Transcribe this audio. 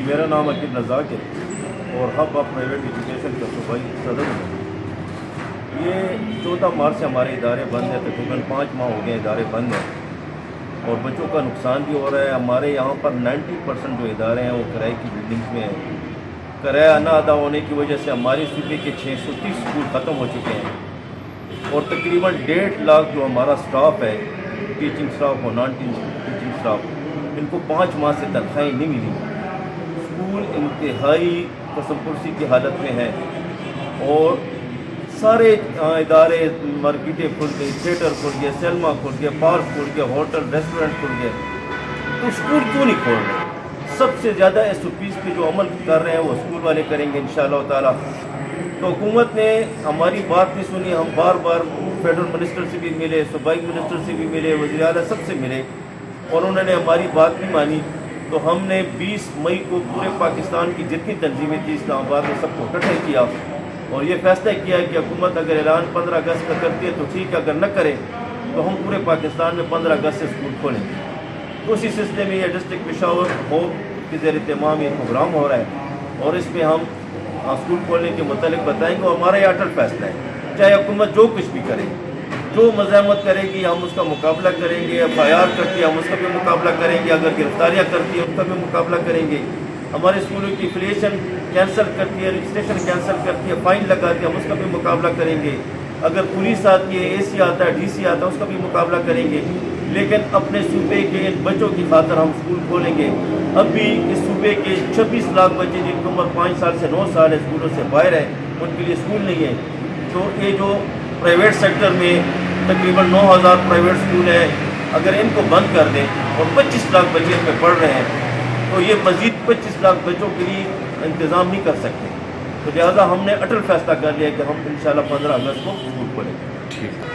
میرا نام عقیل رزاق ہے اور ہب آف پرائیویٹ ایجوکیشن کا صوبائی صدر ہوں۔ یہ 14 مارچ سے ہمارے ادارے بند ہیں، تقریباً 5 ماہ ہو گئے ادارے بند ہیں اور بچوں کا نقصان بھی ہو رہا ہے۔ ہمارے یہاں پر 90% جو ادارے ہیں وہ کرائے کی بلڈنگز میں ہیں۔ کرایہ نہ ادا ہونے کی وجہ سے ہمارے صوبے کے 630 اسکول ختم ہو چکے ہیں اور تقریباً 1.5 لاکھ جو ہمارا سٹاف ہے، ٹیچنگ سٹاف اور نان ٹیچنگ سٹاف، ان کو 5 ماہ سے تنخواہیں نہیں ملی۔ اسکول انتہائی قسم پرسی کی حالت میں ہے اور سارے ادارے، مارکیٹیں کھل گئی، تھیٹر کھل گئے، سینما کھل گئے، پارک کھل گئے، ہوٹل ریسٹورنٹ کھل گئے، تو اسکول کیوں نہیں کھول رہے؟ سب سے زیادہ SOPs پہ جو عمل کر رہے ہیں وہ اسکول والے کریں گے انشاءاللہ تعالی۔ تو حکومت نے ہماری بات نہیں سنی، ہم بار بار فیڈرل منسٹر سے بھی ملے، صوبائی منسٹر سے بھی ملے، وزیر اعلیٰ سب سے ملے اور انہوں نے ہماری بات نہیں مانی۔ تو ہم نے 20 مئی کو پورے پاکستان کی جتنی تنظیمیں تھیں اسلام آباد میں سب کو اکٹھے کیا اور یہ فیصلہ کیا کہ حکومت اگر اعلان 15 اگست کا کرتی ہے تو ٹھیک ہے، اگر نہ کرے تو ہم پورے پاکستان میں 15 اگست سے اسکول کھولیں گے۔ تو اسی سلسلے میں یہ ڈسٹرکٹ پشاور ہوپ کے زیر اہتمام یہ پروگرام ہو رہا ہے اور اس میں ہم اسکول کھولنے کے متعلق بتائیں گے اور ہمارا یہ اٹل فیصلہ ہے، چاہے حکومت جو کچھ بھی کرے، جو مزاحمت کرے گی ہم اس کا مقابلہ کریں گے، FIR کرتی ہے ہم اس کا بھی مقابلہ کریں گے، اگر گرفتاریاں کرتی ہے اس کا بھی مقابلہ کریں گے، ہمارے اسکولوں کی افیلیشن کینسل کرتی ہے، رجسٹریشن کینسل کرتی ہے، فائن لگاتی ہے ہم اس کا بھی مقابلہ کریں گے، اگر پولیس آتی ہے، AC آتا ہے، DC آتا ہے اس کا بھی مقابلہ کریں گے، لیکن اپنے صوبے کے ان بچوں کی خاطر ہم اسکول کھولیں گے۔ اب بھی اس صوبے کے 26 لاکھ بچے جن کی عمر 5 سال سے 9 سال ہے اسکولوں سے باہر ہیں، ان کے لیے اسکول نہیں ہے۔ تو یہ جو پرائیویٹ سیکٹر میں تقریباً 9000 پرائیویٹ اسکول ہیں، اگر ان کو بند کر دیں اور 25 لاکھ بچے ان میں پڑھ رہے ہیں تو یہ مزید 25 لاکھ بچوں کے لیے انتظام نہیں کر سکتے۔ تو لہٰذا ہم نے اٹل فیصلہ کر لیا کہ ہم انشاءاللہ 15 اگست کو اسکول کھولیں گے۔